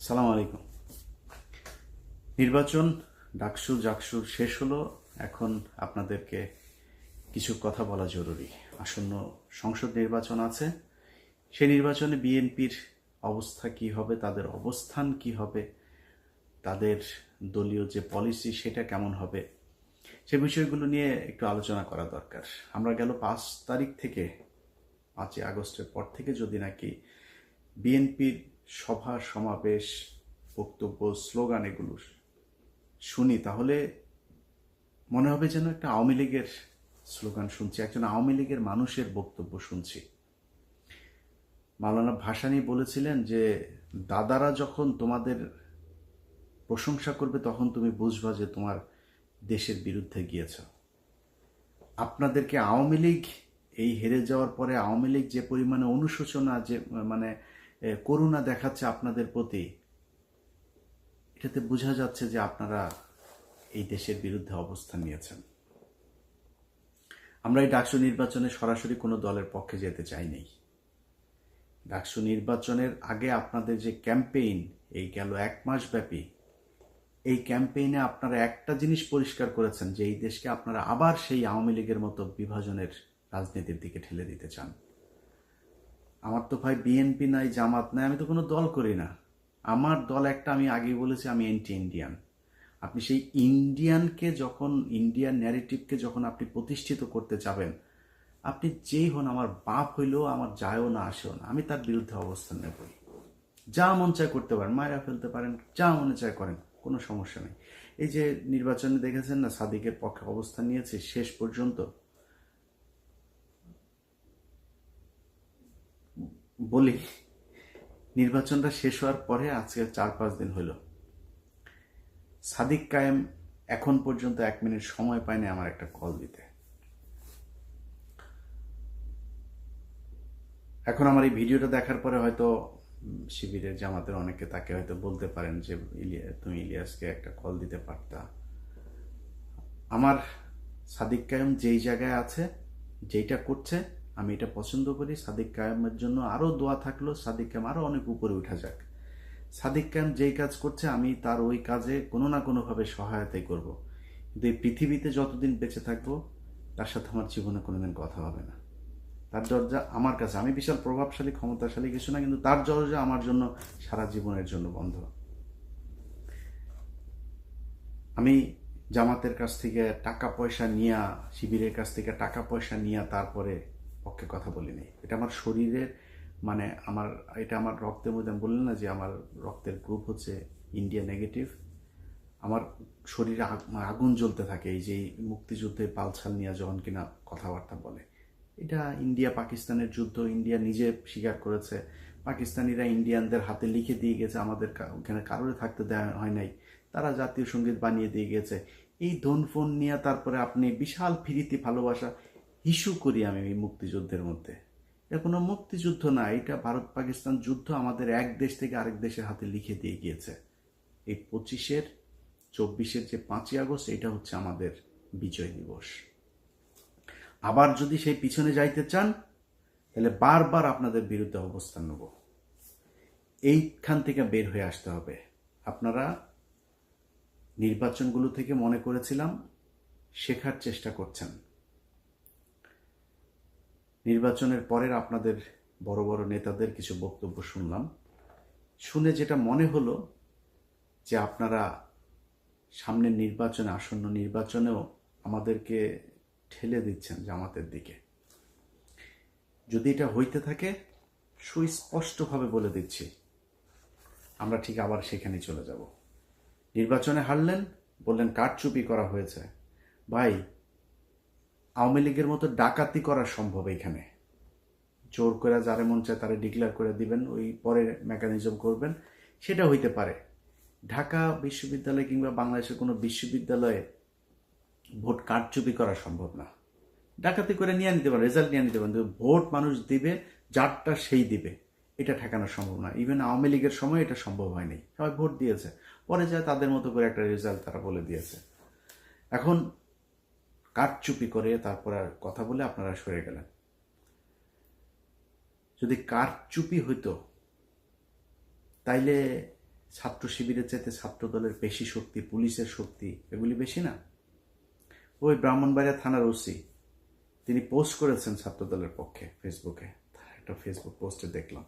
সালাম আলাইকুম। নির্বাচন ডাকসু জাকসু শেষ হলো। এখন আপনাদেরকে কিছু কথা বলা জরুরি। আসন্ন সংসদ নির্বাচন আছে। সেই নির্বাচনে বিএনপির অবস্থা কি হবে, তাদের অবস্থান কি হবে, তাদের দলীয় যে পলিসি সেটা কেমন হবে, সে বিষয়গুলো নিয়ে একটু আলোচনা করা দরকার। আমরা গেল 5 তারিখ থেকে 5ই আগস্টের পর থেকে যদি নাকি বিএনপির সভা সমাবেশ, বক্তব্য, স্লোগান এগুলো শুনি, তাহলে মনে হবে যেন একটা আওয়ামী লীগের স্লোগান শুনছি, একজন আওয়ামী লীগের মানুষের বক্তব্য শুনছি। মাওলানা ভাসানী বলেছিলেন যে দাদারা যখন তোমাদের প্রশংসা করবে তখন তুমি বুঝবা যে তোমার দেশের বিরুদ্ধে গিয়েছ। আপনাদেরকে আওয়ামী লীগ এই হেরে যাওয়ার পরে আওয়ামী লীগ যে পরিমাণে অনুশোচনা, যে মানে করুণা দেখাচ্ছে আপনাদের প্রতি, এটাতে বোঝা যাচ্ছে যে আপনারা এই দেশের বিরুদ্ধে অবস্থান নিয়েছেন। আমরা এই ডাকসু নির্বাচনে সরাসরি কোনো দলের পক্ষে যেতে চাইনি। ডাকসু নির্বাচনের আগে আপনাদের যে ক্যাম্পেইন, এই গেল 1 মাস ব্যাপী, এই ক্যাম্পেইনে আপনারা একটা জিনিস পরিষ্কার করেছেন যে এই দেশকে আপনারা আবার সেই আওয়ামী লীগের মতো বিভাজনের রাজনীতির দিকে ঠেলে দিতে চান। আমার তো ভাই বিএনপি নাই, জামাত নাই, আমি তো কোনো দল করি না। আমার দল একটা, আমি আগেই বলেছি আমি অ্যান্টি ইন্ডিয়ান। আপনি সেই ইন্ডিয়ানকে যখন, ইন্ডিয়ান ন্যারেটিভকে যখন আপনি প্রতিষ্ঠিত করতে যাবেন, আপনি যেই হন, আমার বাপ হইলেও আমার যায়ও না আসেও না, আমি তার বিরুদ্ধে অবস্থান নেবই। যা মন চায় করতে পারেন, মায়েরা ফেলতে পারেন, যা মনে চায় করেন, কোনো সমস্যা নেই। এই যে নির্বাচনে দেখেছেন না, সাদিকের পক্ষে অবস্থান নিয়েছে শেষ পর্যন্ত। বলি, নির্বাচনটা শেষ হওয়ার পরে আজকে 4-5 দিন হইল, সাদিক কায়েম এখন পর্যন্ত 1 মিনিট সময় পায়নি আমার একটা কল দিতে। এখন আমার এই ভিডিওটা দেখার পরে হয়তো শিবিরের, জামাতের অনেকে তাকে হয়তো বলতে পারেন যে তুমি ইলিয়াসকে একটা কল দিতে পারতা। আমার সাদিক কায়েম যেই জায়গায় আছে, যেইটা করছে, আমি এটা পছন্দ করি। সাদিক কায়েমের জন্য আরও দোয়া থাকলো, সাদিক কায়েম আরও অনেক উপরে উঠা যাক। সাদিক কায়েম যেই কাজ করছে আমি তার ওই কাজে কোনো না কোনোভাবে সহায়তাই করব। কিন্তু এই পৃথিবীতে যতদিন বেঁচে থাকবো তার সাথে আমার জীবনে কোনোদিন কথা হবে না। তার দরজা আমার কাছে, আমি বিশাল প্রভাবশালী ক্ষমতাশালী কিছু না, কিন্তু তার দরজা আমার জন্য সারা জীবনের জন্য বন্ধ। আমি জামাতের কাছ থেকে টাকা পয়সা নিয়া, শিবিরের কাছ থেকে টাকা পয়সা নিয়া তারপরে পক্ষে কথা বলিনি। এটা আমার শরীরের, মানে আমার, এটা আমার রক্তের মধ্যে। আমি বললাম না যে আমার রক্তের গ্রুপ হচ্ছে ইন্ডিয়া নেগেটিভ। আমার শরীরে আগুন জ্বলতে থাকে এই যে মুক্তিযুদ্ধে পালছাল নিয়ে যখন কিনা কথাবার্তা বলে। এটা ইন্ডিয়া পাকিস্তানের যুদ্ধ, ইন্ডিয়া নিজে স্বীকার করেছে। পাকিস্তানিরা ইন্ডিয়ানদের হাতে লিখে দিয়ে গেছে, আমাদের ওখানে কারোরে থাকতে দেওয়া হয় নাই, তারা জাতীয় সঙ্গীত বানিয়ে দিয়ে গেছে। এই ধন ফোন নিয়ে তারপরে আপনি বিশাল ফিরিতি ভালোবাসা ইস্যু করি আমি এই মুক্তিযুদ্ধের মধ্যে। এটা কোনো মুক্তিযুদ্ধ না, এটা ভারত পাকিস্তান যুদ্ধ, আমাদের এক দেশ থেকে আরেক দেশের হাতে লিখে দিয়ে গিয়েছে। এই 25-24 যে 5ই আগস্ট, এটা হচ্ছে আমাদের বিজয় দিবস। আবার যদি সেই পিছনে যাইতে চান তাহলে বারবার আপনাদের বিরুদ্ধে অবস্থান নেব। এইখান থেকে বের হয়ে আসতে হবে। আপনারা নির্বাচনগুলো থেকে মনে করেছিলাম শেখার চেষ্টা করছেন। নির্বাচনের পরের আপনাদের বড় বড় নেতাদের কিছু বক্তব্য শুনলাম, শুনে যেটা মনে হলো যে আপনারা সামনের নির্বাচনে, আসন্ন নির্বাচনেও আমাদেরকে ঠেলে দিচ্ছেন জামাতের দিকে। যদি এটা হইতে থাকে, সুস্পষ্টভাবে বলে দিচ্ছি, আমরা ঠিক আবার সেখানে চলে যাব। নির্বাচনে হারলেন, বললেন কারচুপি করা হয়েছে। ভাই, আওয়ামী লীগের মতো ডাকাতি করা সম্ভব এখানে। জোর করে যারে মন চায় তারে ডিক্লেয়ার করে দিবেন, ওই পরে মেকানিজম করবেন, সেটা হইতে পারে। ঢাকা বিশ্ববিদ্যালয় কিংবা বাংলাদেশের কোনো বিশ্ববিদ্যালয়ে ভোট কারচুপি করা সম্ভব না। ডাকাতি করে নিয়ে নিতে পারেন, রেজাল্ট নিয়ে নিতে পারেন, ভোট মানুষ দিবে, যারটা সেই দিবে, এটা ঠেকানো সম্ভব না। ইভেন আওয়ামী লীগের সময় এটা সম্ভব হয়নি, সবাই ভোট দিয়েছে, পরে যায় তাদের মতো করে একটা রেজাল্ট তারা বলে দিয়েছে। এখন কারচুপি করে তারপর আর কথা বলে আপনারা সরে গেলেন। যদি কারচুপি হইতো তাইলে ছাত্র শিবিরের চাইতে ছাত্র দলের বেশি শক্তি, পুলিশের শক্তি এগুলি বেশি না? ওই ব্রাহ্মণবাড়িয়া থানার ওসি তিনি পোস্ট করেছেন ছাত্র দলের পক্ষে ফেসবুকে, একটা ফেসবুক পোস্টে দেখলাম।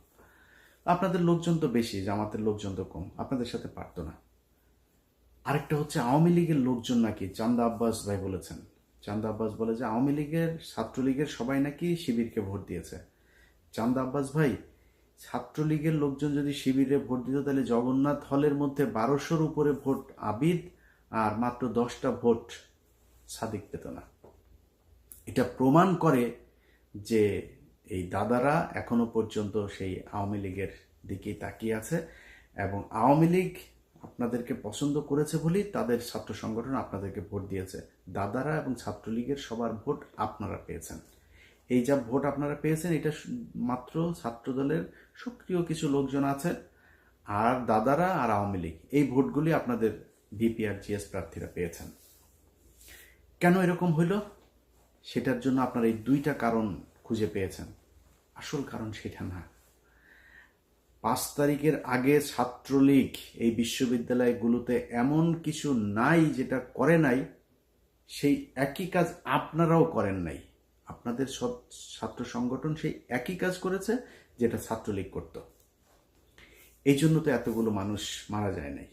আপনাদের লোকজন তো বেশি, জামাতের লোকজন তো কম, আপনাদের সাথে পারতো না। আরেকটা হচ্ছে আওয়ামী লীগের লোকজন নাকি, চান্দা আব্বাস ভাই বলেছেন, চান্দা আব্বাস বলে যে আওয়ামী লীগের ছাত্রলীগের সবাই নাকি শিবিরকে ভোট দিয়েছে। চান্দা আব্বাস ভাই, ছাত্রলীগের লোকজন যদি শিবিরে ভোট দিত তাহলে জগন্নাথ হলের মধ্যে 1200-র উপরে ভোট আবিদ আর মাত্র 10টা ভোট সাদিক পেত না। এটা প্রমাণ করে যে এই দাদারা এখনো পর্যন্ত সেই আওয়ামী লীগের দিকেই তাকিয়ে আছে, এবং আওয়ামী লীগ আপনাদেরকে পছন্দ করেছে বলেই তাদের ছাত্র সংগঠন আপনাদেরকে ভোট দিয়েছে। দাদারা এবং ছাত্রলীগের সবার ভোট আপনারা পেয়েছেন। এই যা ভোট আপনারা পেয়েছেন এটা মাত্র ছাত্রদলের সক্রিয় কিছু লোকজন আছে, আর দাদারা আর আওয়ামী লীগ এই ভোটগুলি আপনাদের ভিপি আর জিএস প্রার্থীরা পেয়েছেন। কেন এরকম হইল সেটার জন্য আপনারা এই দুইটা কারণ খুঁজে পেয়েছেন। আসল কারণ সেটা না। 5 তারিখের আগে ছাত্রলীগ এই বিশ্ববিদ্যালয়গুলোতে এমন কিছু নাই যেটা করে নাই, সেই একই কাজ আপনারাও করেন নাই। আপনাদের সব ছাত্র সংগঠন সেই একই কাজ করেছে যেটা ছাত্রলীগ করত। এই জন্য তো এতগুলো মানুষ মারা যায় নাই।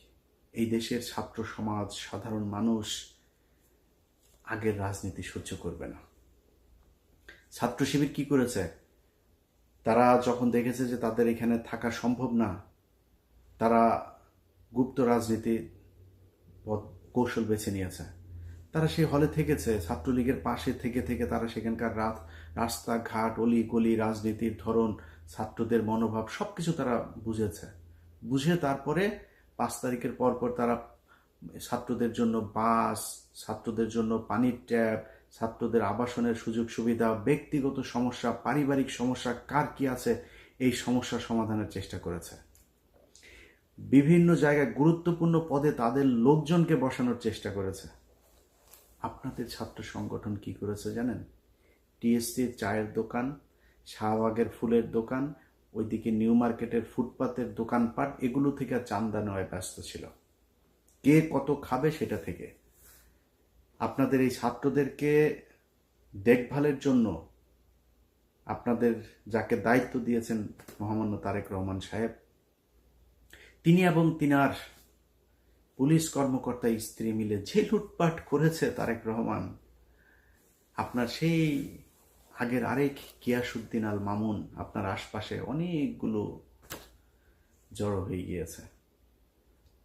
এই দেশের ছাত্র সমাজ, সাধারণ মানুষ আগের রাজনীতি সহ্য করবে না। ছাত্র শিবির কি করেছে? তারা যখন দেখেছে যে তাদের এখানে থাকা সম্ভব না, তারা গুপ্ত রাজনীতি কৌশল বেছে নিয়েছে। তারা সেই হলে থেকেছে, ছাত্রলীগের পাশে থেকে থেকে তারা সেখানকার রাস্তাঘাট, অলি গলি, রাজনীতির ধরন, ছাত্রদের মনোভাব সবকিছু তারা বুঝেছে। বুঝে তারপরে 5 তারিখের পরপর তারা ছাত্রদের জন্য বাস, ছাত্রদের জন্য পানির ট্যাপ, ছাত্রদের আবাসনের সুযোগ সুবিধা, ব্যক্তিগত সমস্যা, পারিবারিক সমস্যা কার কি আছে এই সমস্যা সমাধানের চেষ্টা করেছে। বিভিন্ন জায়গায় গুরুত্বপূর্ণ পদে তাদের লোকজনকে বসানোর চেষ্টা করেছে। আপনাদের ছাত্র সংগঠন কি করেছে জানেন? টিএসসির চায়ের দোকান, শাহবাগের ফুলের দোকান, ওইদিকে নিউ মার্কেটের ফুটপাতের দোকানপাট, এগুলো থেকে চান্দা নেওয়ায় ব্যস্ত ছিল। কে কত খাবে সেটা থেকে। আপনাদের এই ছাত্রদেরকে দেখভালের জন্য আপনাদের যাকে দায়িত্ব দিয়েছেন মহামান্য তারেক রহমান সাহেব, তিনি এবং তিনার পুলিশ কর্মকর্তা স্ত্রী মিলে যে লুটপাট করেছে তারেক রহমান, আপনার সেই আগের আরেক গিয়াসউদ্দিন আল মামুন আপনার আশপাশে অনেকগুলো জড়ো হয়ে গিয়েছে।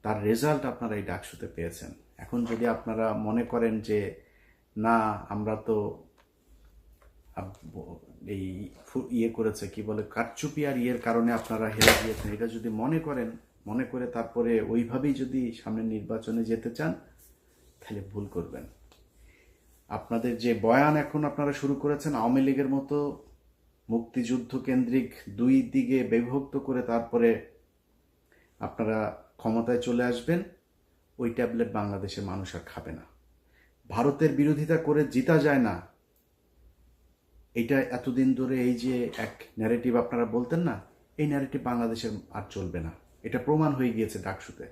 তার রেজাল্ট আপনারা এই ডাকসুতে পেয়েছেন। এখন যদি আপনারা মনে করেন যে না আমরা তো এই ইয়ে করেছে, কি বলে, কারচুপি আর ইয়ের কারণে আপনারা হেরে গিয়েছেন, এটা যদি মনে করেন, মনে করে তারপরে ওইভাবেই যদি সামনের নির্বাচনে যেতে চান, তাহলে ভুল করবেন। আপনাদের যে বয়ান এখন আপনারা শুরু করেছেন, আওয়ামী লীগের মতো মুক্তিযুদ্ধ কেন্দ্রিক দুই দিকে বিভক্ত করে তারপরে আপনারা ক্ষমতায় চলে আসবেন, ওই ট্যাবলেট বাংলাদেশের মানুষ আর খাবে না। ভারতের বিরোধিতা করে জিতা যায় না, এটা এতদিন ধরে এই যে এক ন্যারেটিভ আপনারা বলতেন না, এই ন্যারেটিভ বাংলাদেশের আর চলবে না। এটা প্রমাণ হয়ে গিয়েছে ডাকসুতে।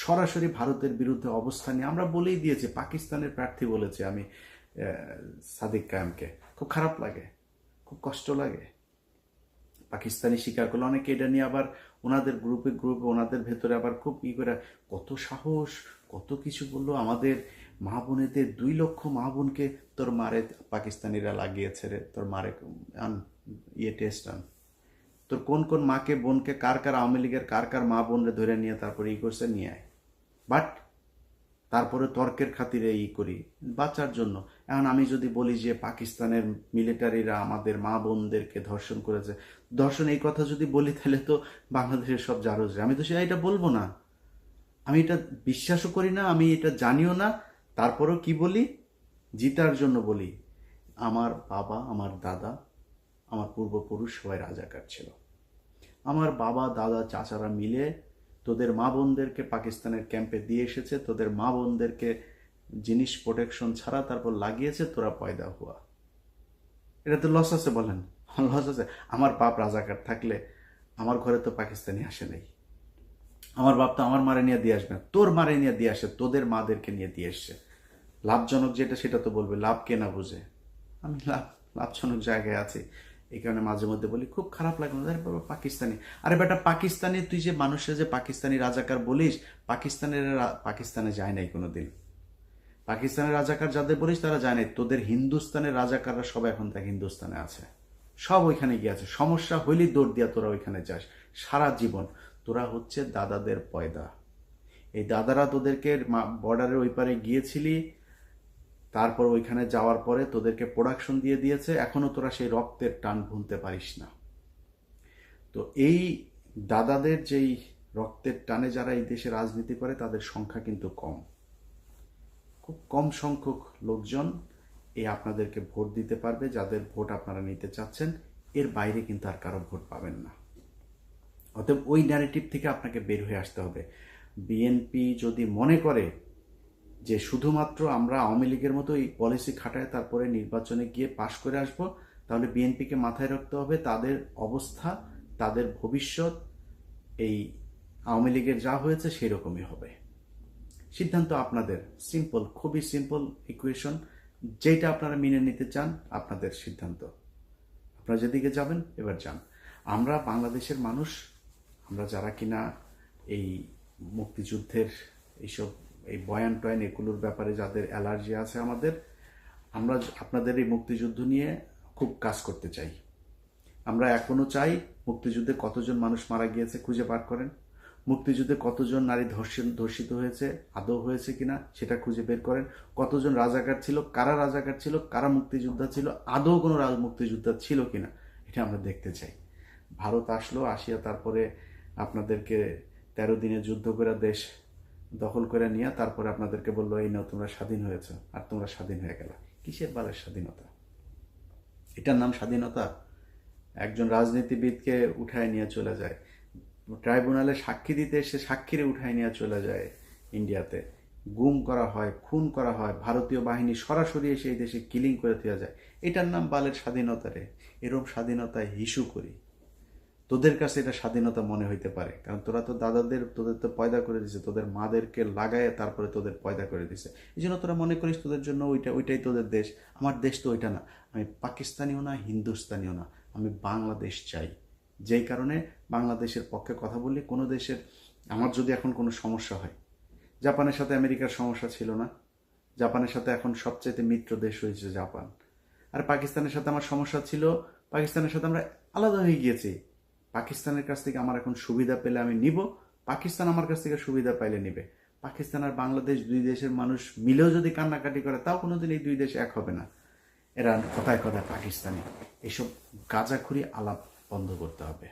সরাসরি ভারতের বিরুদ্ধে অবস্থান নিয়ে আমরা বলেই দিয়েছি। পাকিস্তানের প্রার্থী বলেছে আমি সাদিক কায়েমকে, খুব খারাপ লাগে, খুব কষ্ট লাগে। পাকিস্তানি স্বীকার করলো, অনেকে এটা নিয়ে আবার ওনাদের গ্রুপে ওনাদের ভেতরে আবার খুব করে কত সাহস, কত কিছু বললো। আমাদের মা বোনেদের 2 লক্ষ মা বোনকে তোর মারে পাকিস্তানিরা লাগিয়েছে রে, তোর মারে আন ইয়ে টেস্ট আন, তোর কোন কোন মাকে বোনকে কার কার আওয়ামী লীগের কার কার মা বোনরে ধরে নিয়ে তারপরে করছে নিয়ে আয়। বাট তারপরে তর্কের খাতিরে করি বাঁচার জন্য। এখন আমি যদি বলি যে পাকিস্তানের মিলিটারিরা আমাদের মা বোনদেরকে ধর্ষণ করেছে, ধর্ষণ এই কথা যদি বলি তাহলে তো বাংলাদেশের সব জারজ। আমি তো এটা বলবো না, আমি এটা বিশ্বাসও করি না, আমি এটা জানিও না। তারপরেও কি বলি? জিতার জন্য বলি, আমার বাবা, আমার দাদা, আমার পূর্বপুরুষ সবাই রাজাকার ছিল। আমার বাবা, দাদা, চাচারা মিলে তোদের মা বোনদেরকে পাকিস্তানের ক্যাম্পে দিয়ে এসেছে, তোদের মা বোনদেরকে জিনিস প্রোটেকশন ছাড়া তারপর লাগিয়েছে, তোরা পয়দা হুয়া। এটা তো লস আছে, বলেন লস আছে? আমার বাপ রাজাকার থাকলে আমার ঘরে তো পাকিস্তানি আসে নাই। আমার বাপ তো আমার মারে নিয়ে দিয়ে আসবে না, তোর মারে নিয়ে দিয়ে আসে, তোদের মাদেরকে নিয়ে দিয়ে এসছে। লাভজনক যেটা সেটা তো বলবে, লাভ কে না বুঝে। আমি লাভজনক জায়গায় আছি, এই কারণে মাঝে মধ্যে বলি খুব খারাপ লাগে, আরে বাবা পাকিস্তানি, আরে বেটা পাকিস্তানি, তুই যে মানুষের যে পাকিস্তানি রাজাকার বলিস, পাকিস্তানে যায় নাই কোনোদিন। পাকিস্তানের রাজাকার যাদের বলিস তারা যায় নাই, তোদের হিন্দুস্তানের রাজাকাররা সবাই এখন দেখ হিন্দুস্তানে আছে, সব ওইখানে গিয়ে আছে। সমস্যা হইলেই দৌড় দিয়া তোরা ওইখানে যাস সারা জীবন। তোরা হচ্ছে দাদাদের পয়দা। এই দাদারা তোদেরকে বর্ডারের ওই পারে গিয়েছিলি, তারপর ওইখানে যাওয়ার পরে তোদেরকে প্রোডাকশন দিয়ে দিয়েছে, এখনো তোরা সেই রক্তের টান ভুলতে পারিস না। তো এই দাদাদের যেই রক্তের টানে যারা এই দেশে রাজনীতি করে তাদের সংখ্যা কিন্তু কম, খুব কম সংখ্যক লোকজন এই আপনাদেরকে ভোট দিতে পারবে, যাদের ভোট আপনারা নিতে চাচ্ছেন। এর বাইরে কিন্তু আর কারো ভোট পাবেন না। অতএব ওই ন্যারেটিভ থেকে আপনাকে বের হয়ে আসতে হবে। বিএনপি যদি মনে করে যে শুধুমাত্র আমরা আওয়ামী লীগের মতো এই পলিসি খাটায় তারপরে নির্বাচনে গিয়ে পাশ করে আসব, তাহলে বিএনপিকে মাথায় রাখতে হবে তাদের অবস্থা, তাদের ভবিষ্যৎ এই আওয়ামী লীগের যা হয়েছে সেই রকমই হবে। সিদ্ধান্ত আপনাদের, সিম্পল, খুবই সিম্পল ইকুয়েশন। যেটা আপনারা মেনে নিতে চান আপনাদের সিদ্ধান্ত, আপনারা যেদিকে যাবেন এবার যান। আমরা বাংলাদেশের মানুষ, আমরা যারা কিনা এই মুক্তিযুদ্ধের এইসব এই বয়ান টয়ান এগুলোর ব্যাপারে যাদের অ্যালার্জি আছে আমাদের, আমরা আপনাদের এই মুক্তিযুদ্ধ নিয়ে খুব কাজ করতে চাই। আমরা এখনো চাই মুক্তিযুদ্ধে কতজন মানুষ মারা গিয়েছে খুঁজে বার করেন, মুক্তিযুদ্ধে কতজন নারী ধর্ষিত হয়েছে, আদৌ হয়েছে কিনা সেটা খুঁজে বের করেন, কতজন রাজাকার ছিল, কারা মুক্তিযোদ্ধা ছিল, আদৌ কোনো মুক্তিযোদ্ধা ছিল কিনা এটা আমরা দেখতে চাই। ভারত আসলো, আসিয়া তারপরে আপনাদেরকে 13 দিনে যুদ্ধ করে দেশ দখল করে নিয়ে তারপরে আপনাদেরকে বললো এই নাও তোমরা স্বাধীন হয়েছ, আর তোমরা স্বাধীন হয়ে গেল। কিসের বালের স্বাধীনতা? এটার নাম স্বাধীনতা? একজন রাজনীতিবিদকে উঠায় নিয়ে চলে যায়, ট্রাইব্যুনালে সাক্ষী দিতে এসে সাক্ষীরে উঠায় নিয়ে চলে যায় ইন্ডিয়াতে, গুম করা হয়, খুন করা হয়, ভারতীয় বাহিনী সরাসরি এসে এই দেশে কিলিং করে দেওয়া যায়। এটার নাম বালের স্বাধীনতা রে। এরম স্বাধীনতায় হিসু করি। তোদের কাছে এটা স্বাধীনতা মনে হইতে পারে, কারণ তোরা তো তোদের তো পয়দা করে দিছে, তোদের মাদেরকে লাগায় তারপরে তোদের পয়দা করে দিছে, এই জন্য তোরা মনে করিস তোদের জন্য ওইটাই তোদের দেশ। আমার দেশ তো ওইটা না, আমি পাকিস্তানিও না, হিন্দুস্তানিও না, আমি বাংলাদেশ চাই। যেই কারণে বাংলাদেশের পক্ষে কথা বলি। কোনো দেশের, আমার যদি এখন কোনো সমস্যা হয়, জাপানের সাথে আমেরিকার সমস্যা ছিল না, জাপানের সাথে এখন সবচেয়ে মিত্র দেশ হয়েছে জাপান। আর পাকিস্তানের সাথে আমার সমস্যা ছিল, পাকিস্তানের সাথে আমরা আলাদা হয়ে গিয়েছি। পাকিস্তানের কাছ থেকে আমার এখন সুবিধা পেলে আমি নিব, পাকিস্তান আমার কাছ থেকে সুবিধা পাইলে নিবে। পাকিস্তান আর বাংলাদেশ দুই দেশের মানুষ মিলেও যদি কান্নাকাটি করে তাও কোনোদিন এই দুই দেশ এক হবে না। এরা কথায় কথায় পাকিস্তানি, এসব গাঁজাখুরি আলাপ বন্ধ করতে হবে।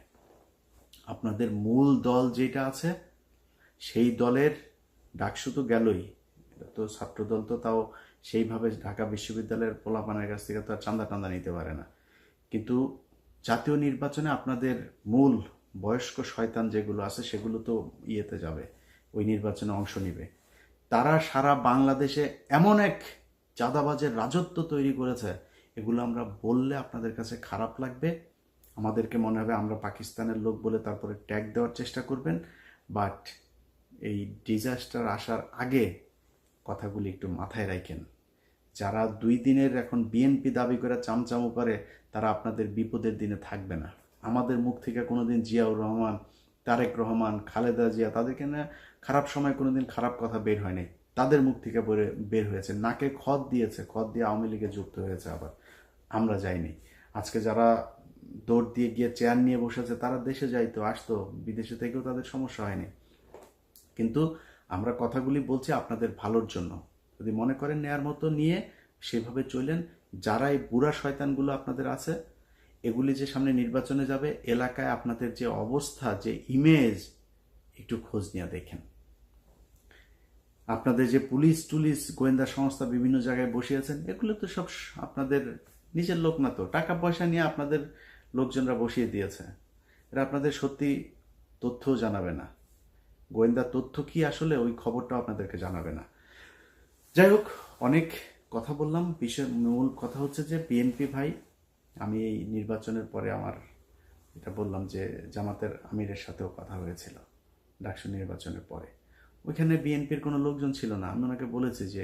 আপনাদের মূল দল যেটা আছে সেই দলের ডাকসু তো গেলই, তো ছাত্রদল তো তাও সেইভাবে ঢাকা বিশ্ববিদ্যালয়ের পোলাপানের কাছ থেকে তো আর চাঁদা টান্দা নিতে পারে না। কিন্তু জাতীয় নির্বাচনে আপনাদের মূল বয়স্ক শয়তান যেগুলো আছে সেগুলো তো ইয়েতে যাবে, ওই নির্বাচনে অংশ নিবে। তারা সারা বাংলাদেশে এমন এক চাঁদাবাজের রাজত্ব তৈরি করেছে, এগুলো আমরা বললে আপনাদের কাছে খারাপ লাগবে, আমাদেরকে মনে হবে আমরা পাকিস্তানের লোক বলে তারপরে ট্যাগ দেওয়ার চেষ্টা করবেন। বাট এই ডিজাস্টার আসার আগে কথাগুলি একটু মাথায় রাখেন। যারা 2 দিনের এখন বিএনপি দাবি করে চামচামো করে, তারা আপনাদের বিপদের দিনে থাকবে না। আমাদের মুখ থেকে কোনোদিন জিয়াউর রহমান, তারেক রহমান, খালেদা জিয়া, তাদেরকে না খারাপ সময় কোনোদিন খারাপ কথা বের হয় নাই, তাদের মুখ থেকে বের হয়েছে, নাকে খত দিয়েছে, খত দিয়ে আওয়ামী লীগে যুক্ত হয়েছে। আবার আমরা যাইনি। আজকে যারা দৌড় দিয়ে গিয়ে চেয়ার নিয়ে বসেছে তারা দেশে যাইতো, আসতো, বিদেশে থেকেও তাদের সমস্যা হয়নি। কিন্তু আমরা কথাগুলি বলছি আপনাদের ভালোর জন্য। যদি মনে করেন নেয়ার মতো নিয়ে সেভাবে চলেন। যারা এই বুড়া শয়তানগুলো আপনাদের আছে, এগুলি যে সামনে নির্বাচনে যাবে, এলাকায় আপনাদের যে অবস্থা, যে ইমেজ, একটু খোঁজ নিয়ে দেখেন। আপনাদের যে পুলিশ টুলিশ গোয়েন্দা সংস্থা বিভিন্ন জায়গায় বসে আছেন, এগুলো তো সব আপনাদের নিজের লোক না, তো টাকা পয়সা নিয়ে আপনাদের লোকজনরা বসিয়ে দিয়েছে। এরা আপনাদের সত্যি তথ্যও জানাবে না, গোয়েন্দা তথ্য কি আসলে ওই খবরটাও আপনাদেরকে জানাবে না। যাই হোক, অনেক কথা বললাম। মূল কথা হচ্ছে যে বিএনপি ভাই, আমি এই নির্বাচনের পরে আমার এটা বললাম যে জামাতের আমিরের সাথেও কথা হয়েছিল, ডাকসু নির্বাচনের পরে। ওইখানে বিএনপির কোনো লোকজন ছিল না। আমি ওনাকে বলেছি যে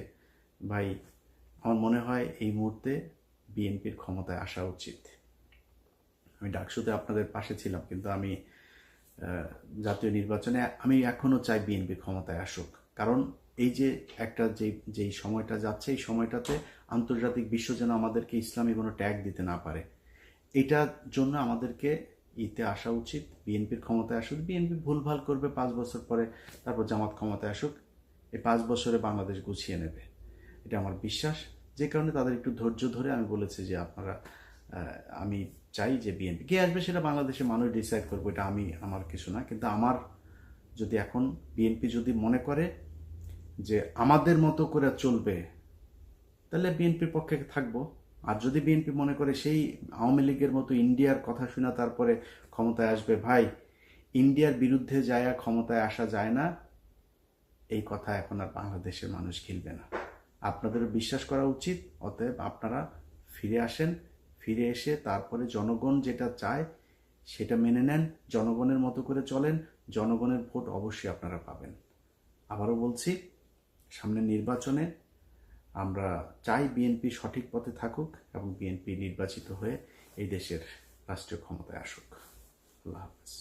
ভাই, আমার মনে হয় এই মুহূর্তে বিএনপির ক্ষমতায় আসা উচিত। আমি ডাকসুতে আপনাদের পাশে ছিলাম, কিন্তু আমি জাতীয় নির্বাচনে আমি এখনও চাই বিএনপি ক্ষমতায় আসুক। কারণ এই যে একটা যেই সময়টা যাচ্ছে, এই সময়টাতে আন্তর্জাতিক বিশ্ব যেন আমাদেরকে ইসলামী কোনো ট্যাগ দিতে না পারে, এটার জন্য আমাদেরকে আসা উচিত। বিএনপির ক্ষমতায় আসুক। বিএনপি ভুলভাল করবে 5 বছর পরে, তারপর জামাত ক্ষমতায় আসুক। এই 5 বছরে বাংলাদেশ গুছিয়ে নেবে, এটা আমার বিশ্বাস। যে কারণে তাদের একটু ধৈর্য ধরে আমি বলেছি যে আপনারা, আমি চাই যে বিএনপি কে আসবে সেটা বাংলাদেশের মানুষ ডিসাইড করবো, এটা আমার কিছু না। কিন্তু আমার যদি এখন বিএনপি যদি মনে করে যে আমাদের মতো করে চলবে, তাহলে বিএনপির পক্ষে থাকবো। আর যদি বিএনপি মনে করে সেই আওয়ামী লীগের মতো ইন্ডিয়ার কথা শুনে তারপরে ক্ষমতায় আসবে, ভাই, ইন্ডিয়ার বিরুদ্ধে যায় ক্ষমতায় আসা যায় না, এই কথা এখন আর বাংলাদেশের মানুষ খেলবে না। আপনাদেরও বিশ্বাস করা উচিত। অতএব আপনারা ফিরে আসেন, ফিরে এসে তারপরে জনগণ যেটা চায় সেটা মেনে নেন, জনগণের মতো করে চলেন, জনগণের ভোট অবশ্যই আপনারা পাবেন। আবারও বলছি, সামনের নির্বাচনে আমরা চাই বিএনপি সঠিক পথে থাকুক এবং বিএনপি নির্বাচিত হয়ে এই দেশের রাষ্ট্রীয় ক্ষমতায় আসুক। আল্লাহ হাফেজ।